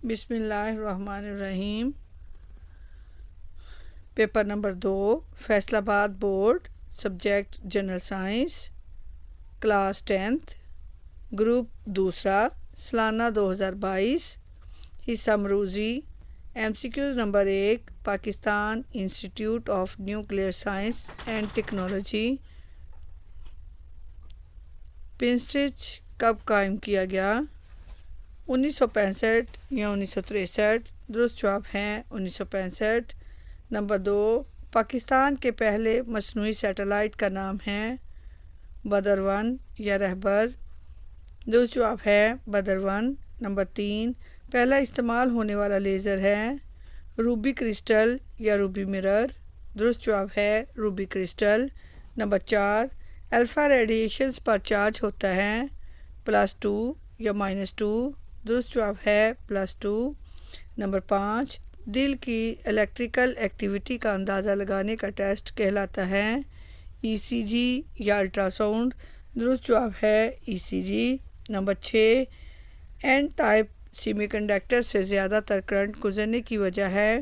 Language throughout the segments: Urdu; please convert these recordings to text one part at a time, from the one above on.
بسم اللہ الرحمن الرحیم۔ Paper number 2، Faisalabad board, subject general science, class 10th، group دوسرا، سالانہ 2022، حصہ مروزی، MCQs number 1، Pakistan institute of nuclear science and technology. PINSTECH کب قائم کیا گیا؟ 1965 یا 1963؟ درست جواب ہیں 1965۔ نمبر 2، پاکستان کے پہلے مصنوعی سیٹلائٹ کا نام ہے بدر 1 یا رہبر؟ درست جواب ہے بدر 1۔ نمبر 3، پہلا استعمال ہونے والا لیزر ہے روبی کرسٹل یا روبی مرر؟ درست جواب ہے ruby crystal. Number 4، alpha radiations پر چارج ہوتا ہے +2 یا -2؟ درست جواب ہے +2۔ نمبر 5، دل کی الیکٹریکل ایکٹیویٹی کا اندازہ لگانے کا ٹیسٹ کہلاتا ہے ECG یا الٹرا ساؤنڈ؟ درست جواب ہے ECG۔ نمبر 6، این ٹائپ سیمی کنڈکٹر سے زیادہ تر کرنٹ گزرنے کی وجہ ہے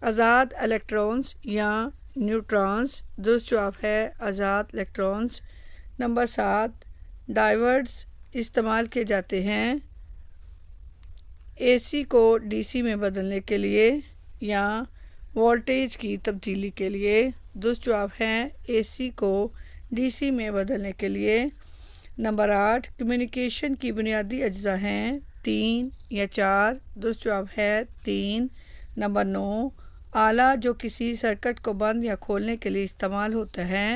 آزاد الیکٹرونز یا نیوٹرانز؟ درست جواب ہے آزاد الیکٹرونز۔ نمبر 7، ڈائیورز استعمال کیے جاتے ہیں AC کو DC میں بدلنے کے لیے یا وولٹیج کی تبدیلی کے لیے؟ درست جواب ہے AC کو DC میں بدلنے کے لیے۔ نمبر 8، کمیونیکیشن کی بنیادی اجزاء ہیں 3 یا 4؟ درست جواب ہے 3۔ نمبر 9، آلہ جو کسی سرکٹ کو بند یا کھولنے کے لیے استعمال ہوتا ہے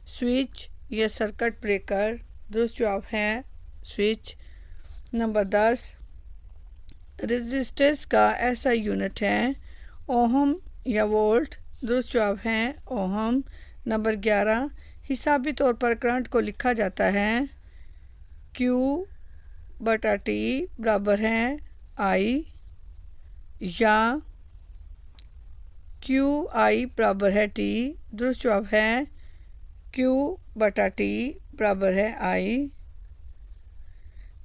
سوئچ یا سرکٹ بریکر؟ درست جواب ہے سوئچ۔ نمبر 10، ریزسٹنس کا ایسا یونٹ ہے اوہم یا وولٹ؟ درست جواب ہے اوہم۔ نمبر 11، حسابی طور پر کرنٹ کو لکھا جاتا ہے Q/T برابر ہے I یا QI برابر ہے T؟ درست جواب ہے Q/T برابر ہے I۔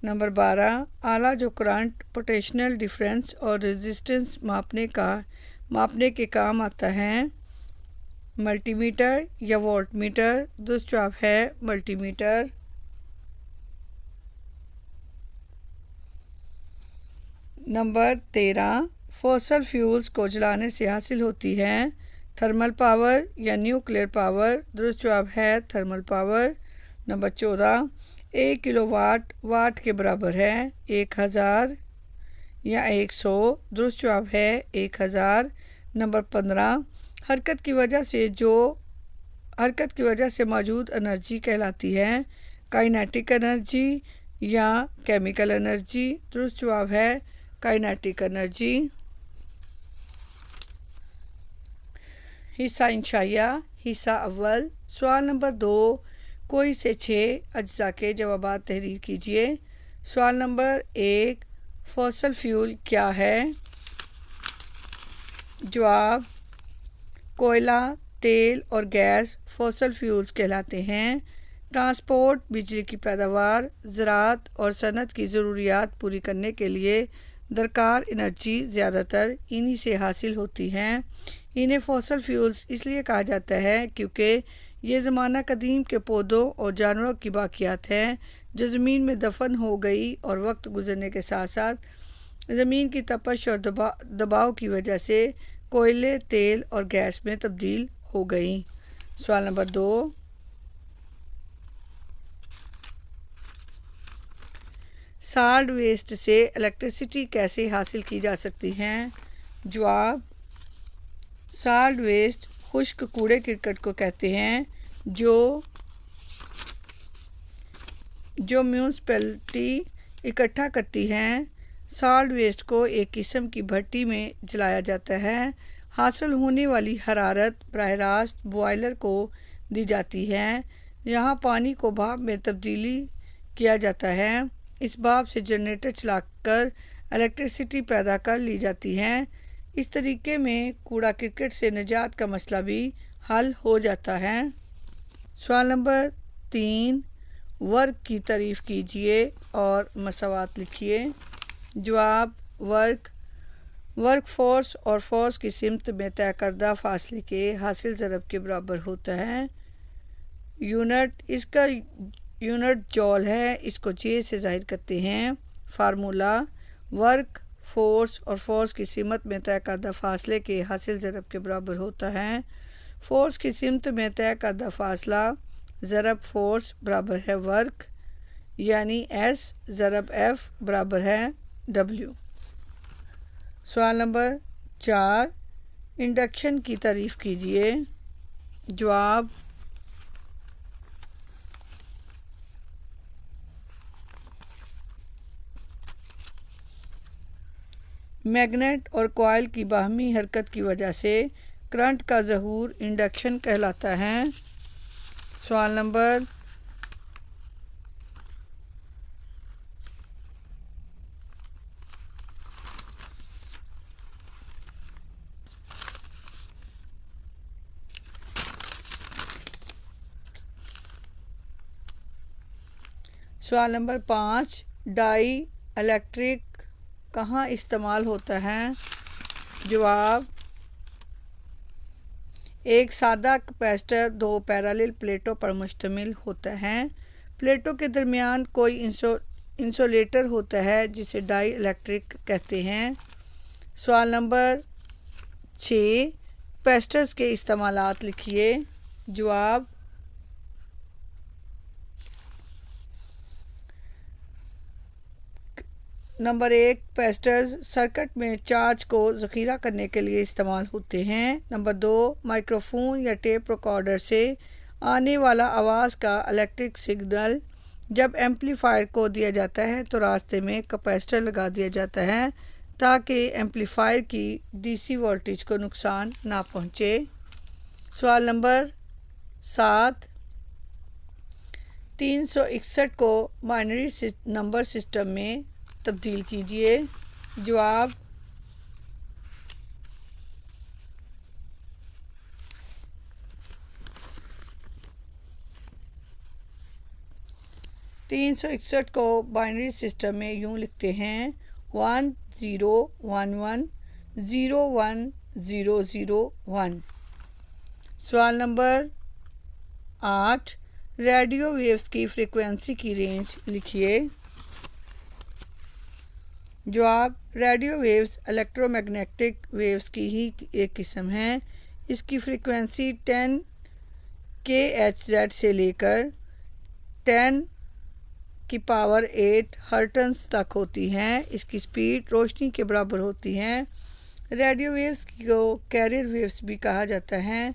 نمبر 12، آلہ جو کرنٹ، پوٹینشیل ڈفرینس اور ریزسٹنس ماپنے کے کام آتا ہے ملٹی میٹر یا وولٹ میٹر؟ درست جواب ہے ملٹی میٹر۔ نمبر 13، فوسل فیولز کو جلانے سے حاصل ہوتی ہے تھرمل پاور یا نیوکلیئر پاور؟ درست جواب ہے تھرمل پاور۔ نمبر 14، 1 کلو واٹ کے برابر ہے 1000 یا 100؟ درست جواب ہے 1000۔ نمبر 15، حرکت کی وجہ سے موجود انرجی کہلاتی ہے کائنیٹک انرجی یا کیمیکل انرجی؟ درست جواب ہے کائنیٹک انرجی۔ حصہ انشائیہ، حصہ اول، سوال نمبر 2، کوئی سے 6 اجزاء کے جوابات تحریر کیجیے۔ سوال نمبر 1، فوسل فیول کیا ہے؟ جواب، کوئلہ، تیل اور گیس فوسل فیولز کہلاتے ہیں۔ ٹرانسپورٹ، بجلی کی پیداوار، زراعت اور صنعت کی ضروریات پوری کرنے کے لیے درکار انرجی زیادہ تر انہی سے حاصل ہوتی ہیں۔ انہیں فوسل فیولز اس لیے کہا جاتا ہے کیونکہ یہ زمانہ قدیم کے پودوں اور جانوروں کی باقیات ہیں جو زمین میں دفن ہو گئی اور وقت گزرنے کے ساتھ ساتھ زمین کی تپش اور دباؤ کی وجہ سے کوئلے، تیل اور گیس میں تبدیل ہو گئیں۔ سوال نمبر 2، سالڈ ویسٹ سے الیکٹریسٹی کیسے حاصل کی جا سکتی ہے؟ جواب، سالڈ ویسٹ خشک کوڑے کرکٹ کو کہتے ہیں جو میونسپلٹی اکٹھا کرتی ہیں۔ سالڈ ویسٹ کو ایک قسم کی بھٹی میں جلایا جاتا ہے۔ حاصل ہونے والی حرارت براہ راست بوائلر کو دی جاتی ہے۔ یہاں پانی کو بھاپ میں تبدیلی کیا جاتا ہے۔ اس بھاپ سے جنریٹر چلا کر الیکٹریسٹی پیدا کر لی جاتی ہے۔ اس طریقے میں کوڑا کرکٹ سے نجات کا مسئلہ بھی حل ہو جاتا ہے۔ سوال نمبر 3، ورک کی تعریف کیجیے اور مساوات لکھیے۔ جواب، ورک ورک فورس اور فورس کی سمت میں طے کردہ فاصلے کے حاصل ضرب کے برابر ہوتا ہے۔ یونٹ، اس کا یونٹ جول ہے، اس کو جے سے ظاہر کرتے ہیں۔ فارمولا: ورک فورس اور فورس کی سمت میں طے کردہ فاصلے کے حاصل ضرب کے برابر ہوتا ہے۔ فورس کی سمت میں طے کردہ فاصلہ ضرب فورس برابر ہے ورک، یعنی ایس ضرب ایف برابر ہے ڈبلیو۔ سوال نمبر 4، انڈکشن کی تعریف کیجیے۔ جواب: میگنیٹ اور کوائل کی باہمی حرکت کی وجہ سے کرنٹ کا ظہور انڈکشن کہلاتا ہے۔ سوال نمبر 5، ڈائی الیکٹرک کہاں استعمال ہوتا ہے؟ جواب: ایک سادہ کیپیسٹر 2 پیرالل پلیٹوں پر مشتمل ہوتا ہے۔ پلیٹوں کے درمیان کوئی انسولیٹر ہوتا ہے جسے ڈائی الیکٹرک کہتے ہیں۔ سوال نمبر 6، کیپیسٹرز کے استعمالات لکھیے۔ جواب: نمبر 1، کیپیسٹرز سرکٹ میں چارج کو ذخیرہ کرنے کے لیے استعمال ہوتے ہیں۔ نمبر 2، مائکرو فون یا ٹیپ ریکارڈر سے آنے والا آواز کا الیکٹرک سگنل جب ایمپلیفائر کو دیا جاتا ہے تو راستے میں کیپیسٹر لگا دیا جاتا ہے تاکہ ایمپلیفائر کی ڈی سی وولٹیج کو نقصان نہ پہنچے۔ سوال نمبر 7، 361 کو بائنری نمبر سسٹم میں تبدیل کیجیے۔ جواب: 361 کو بائنری سسٹم میں یوں لکھتے ہیں: 1011 01001۔ سوال نمبر 8، ریڈیو ویوز کی فریکوینسی کی رینج لکھیے۔ جواب: radio waves electromagnetic waves کی ہی ایک قسم ہے۔ اس کی فریکوینسی 10 kHz سے لے کر 10⁸ ہرٹز تک ہوتی ہیں۔ اس کی سپیڈ روشنی کے برابر ہوتی ہے۔ ریڈیو ویوز کو کیریئر ویوز بھی کہا جاتا ہے۔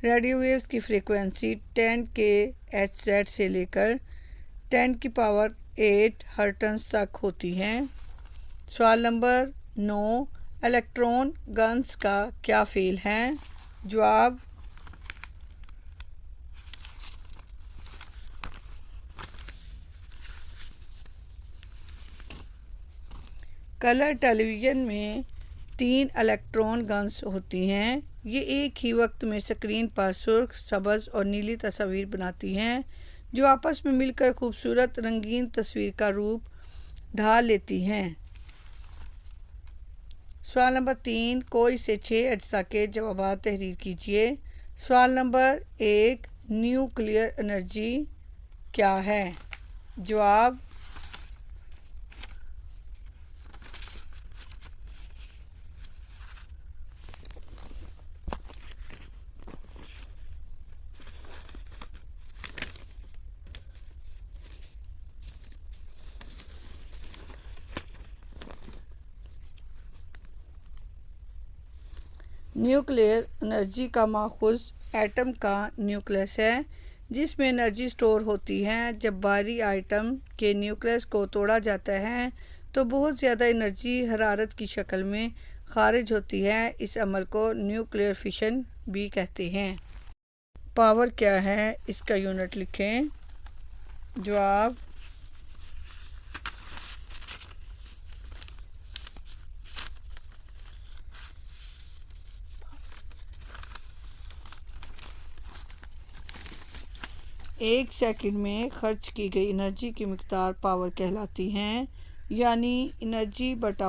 ریڈیو ویوز کی فریکوینسی 10 kHz سے لے کر 10⁸ ہرٹز تک ہوتی ہیں۔ سوال نمبر 9، الیکٹرون گنز کا کیا فعل ہے؟ جواب: کلر ٹیلی ویژن میں 3 الیکٹرون گنز ہوتی ہیں۔ یہ ایک ہی وقت میں اسکرین پر سرخ، سبز اور نیلی تصاویر بناتی ہیں جو آپس میں مل کر خوبصورت رنگین تصویر کا روپ ڈھال لیتی ہیں۔ سوال نمبر 3، کوئی سے 6 اجزاء کے جوابات تحریر کیجیے۔ سوال نمبر 1، نیوکلیئر انرجی کیا ہے؟ جواب: نیوکلیئر انرجی کا ماخوذ ایٹم کا نیوکلیس ہے جس میں انرجی سٹور ہوتی ہے۔ جب باری ایٹم کے نیوکلیس کو توڑا جاتا ہے تو بہت زیادہ انرجی حرارت کی شکل میں خارج ہوتی ہے۔ اس عمل کو نیوکلیئر فشن بھی کہتے ہیں۔ پاور کیا ہے؟ اس کا یونٹ لکھیں۔ جواب: ایک سیکنڈ میں خرچ کی گئی انرجی کی مقدار پاور کہلاتی ہے، یعنی انرجی بٹا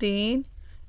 3,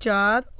4,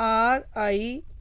RI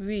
V।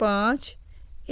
5,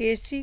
AC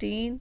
3,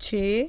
6,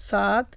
7,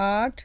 8,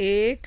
1,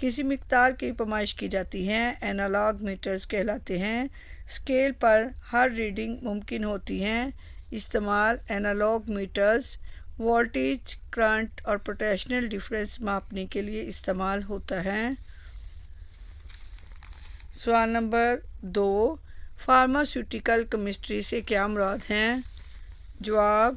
کسی مقدار کی پیمائش کی جاتی ہیں انالاگ میٹرز کہلاتے ہیں۔ اسکیل پر ہر ریڈنگ ممکن ہوتی ہیں۔ استعمال انالاگ میٹرز وولٹیج، کرنٹ اور پوٹینشیل ڈفرینس ماپنے کے لیے استعمال ہوتا ہے۔ سوال نمبر 2، فارماسیوٹیکل کیمسٹری سے کیا مراد ہے؟ جواب،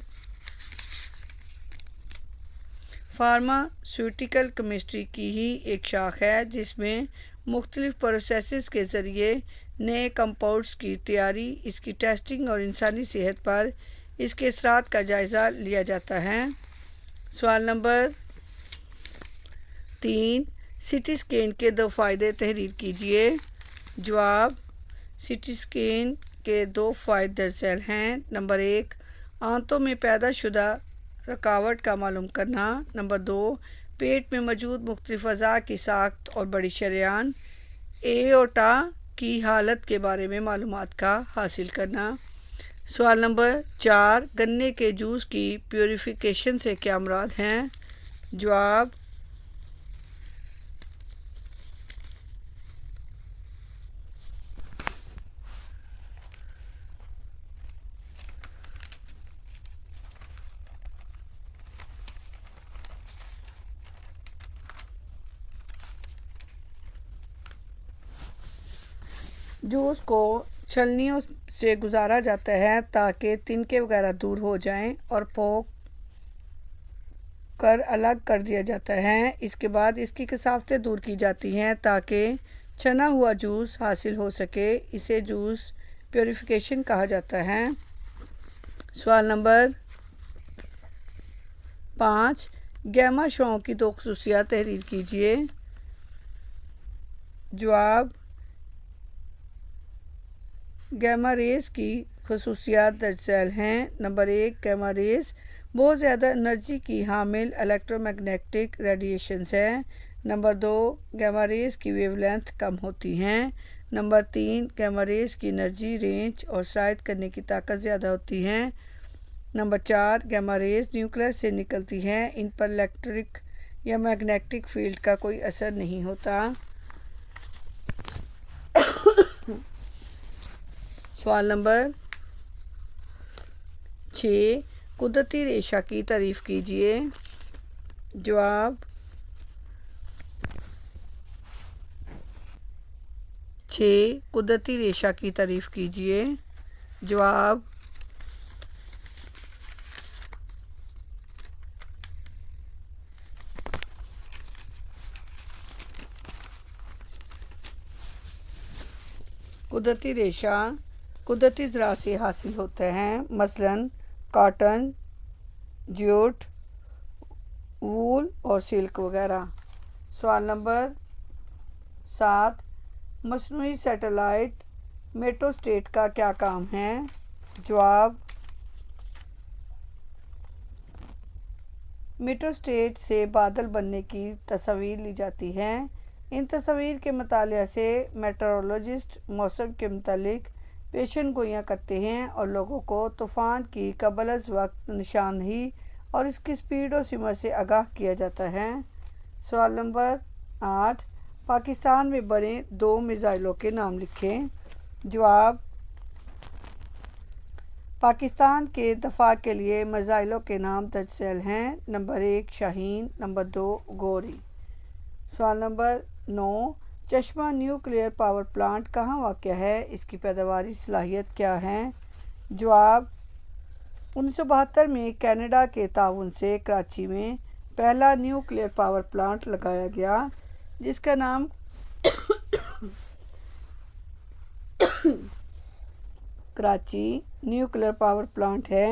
فارماسیوٹیکل کیمسٹری کی ہی ایک شاخ ہے جس میں مختلف پروسیسز کے ذریعے نئے کمپاؤنڈز کی تیاری، اس کی ٹیسٹنگ اور انسانی صحت پر اس کے اثرات کا جائزہ لیا جاتا ہے۔ سوال نمبر 3، سی ٹی اسکین کے 2 فائدے تحریر کیجیے۔ جواب، سی ٹی اسکین کے 2 فوائد درج ذیل ہیں۔ نمبر 1، آنتوں میں پیدا شدہ رکاوٹ کا معلوم کرنا۔ نمبر 2، پیٹ میں موجود مختلف اعضاء کی ساخت اور بڑی شریان ایورٹا کی حالت کے بارے میں معلومات کا حاصل کرنا۔ سوال نمبر 4، گنے کے جوس کی پیوریفیکیشن سے کیا مراد ہے؟ جواب، جوس کو چھلنیوں سے گزارا جاتا ہے تاکہ تنکے وغیرہ دور ہو جائیں اور پھوک کر الگ کر دیا جاتا ہے۔ اس کے بعد اس کی کثافتیں دور کی جاتی ہیں تاکہ چھنا ہوا جوس حاصل ہو سکے۔ اسے جوس پیوریفیکیشن کہا جاتا ہے۔ سوال نمبر 5، گیما شعاعوں کی 2 خصوصیات تحریر کیجیے۔ جواب، گیما ریز کی خصوصیات درج ذیل ہیں۔ نمبر 1، گیما ریز بہت زیادہ انرجی کی حامل الیکٹرو میگنیٹک ریڈیشنز ہے۔ نمبر 2، گیما ریز کی ویو لینتھ کم ہوتی ہیں۔ نمبر 3، گیما ریز کی انرجی رینج اور سرایت کرنے کی طاقت زیادہ ہوتی ہے۔ نمبر 4، گیما ریز نیوکلیس سے نکلتی ہیں، ان پر الیکٹرک یا میگنیٹک فیلڈ کا کوئی اثر نہیں ہوتا۔ سوال نمبر 6، قدرتی ریشہ کی تعریف کیجیے۔ جواب، 6، قدرتی ریشہ کی تعریف کیجیے۔ جواب، قدرتی ریشہ قدرتی ذرات سے حاصل ہوتے ہیں، مثلاً کاٹن، جوٹ، وول اور سلک وغیرہ۔ سوال نمبر 7، مصنوعی سیٹلائٹ میٹوسٹیٹ کا کیا کام ہے؟ جواب، میٹوسٹیٹ سے بادل بننے کی تصاویر لی جاتی ہیں۔ ان تصاویر کے مطالعہ سے میٹرولوجسٹ موسم کے متعلق پیشن گوئیاں کرتے ہیں اور لوگوں کو طوفان کی قبل از وقت نشاندہی اور اس کی سپیڈ و سمت سے آگاہ کیا جاتا ہے۔ سوال نمبر 8، پاکستان میں بنے 2 میزائلوں کے نام لکھیں۔ جواب، پاکستان کے دفاع کے لیے میزائلوں کے نام درج ذیل ہیں۔ نمبر 1، شاہین، نمبر 2، گوری۔ سوال نمبر 9، چشمہ نیوکلیئر پاور پلانٹ کہاں واقع ہے؟ اس کی پیداواری صلاحیت کیا ہے؟ جواب، 1972 میں کینیڈا کے تعاون سے کراچی میں پہلا نیوکلیئر پاور پلانٹ لگایا گیا جس کا نام کراچی نیوکلیئر پاور پلانٹ ہے۔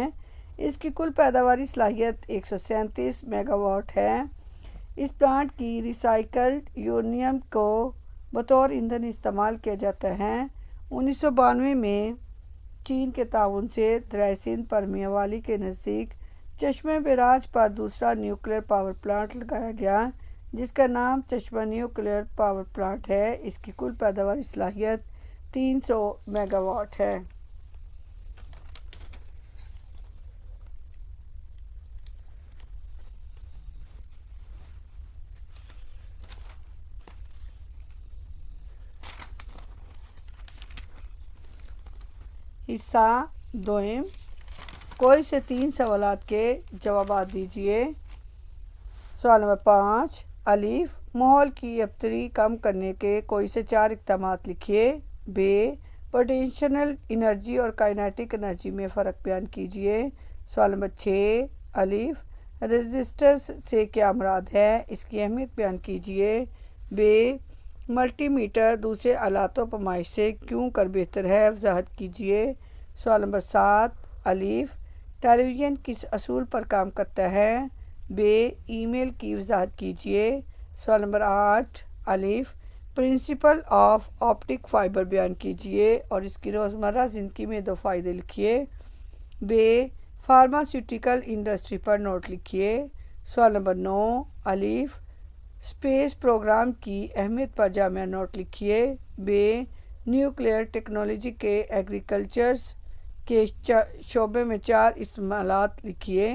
اس کی کل پیداواری صلاحیت 137 میگا واٹ ہے۔ اس پلانٹ کی ریسائیکلڈ یورینیم کو بطور ایندھن استعمال کیا جاتا ہے۔ 1992 میں چین کے تعاون سے دریائے سندھ پر میاں والی کے نزدیک چشمہ بیراج پر دوسرا نیوکلیئر پاور پلانٹ لگایا گیا جس کا نام چشمہ نیوکلیئر پاور پلانٹ ہے۔ اس کی کل پیداواری صلاحیت 300 میگا واٹ ہے۔ حصہ دوئم، کوئی سے 3 سوالات کے جوابات دیجیے۔ سوال نمبر 5 الف، ماحول کی آبتری کم کرنے کے کوئی سے 4 اقدامات لکھیے۔ ب، پوٹینشیل انرجی اور کائنیٹک انرجی میں فرق بیان کیجیے۔ سوال نمبر 6 الف، رزسٹرز سے کیا مراد ہے، اس کی اہمیت بیان کیجیے۔ ب، ملٹی میٹر دوسرے آلات و پیمائش سے کیوں کر بہتر ہے، وضاحت کیجیے۔ سوال نمبر 7 الف، ٹیلی ویژن کس اصول پر کام کرتا ہے۔ ب، ای میل کی وضاحت کیجیے۔ سوال نمبر 8 الف، پرنسپل آف آپٹک فائبر بیان کیجیے اور اس کی روزمرہ زندگی میں 2 فائدے لکھیے۔ ب، فارماسیوٹیکل انڈسٹری پر نوٹ لکھیے۔ سوال نمبر 9 الف، اسپیس پروگرام کی اہمیت پر جامع نوٹ لکھیے۔ ب، نیوکلیئر ٹیکنالوجی کے ایگریکلچر کے شعبے میں 4 استعمالات لکھیے۔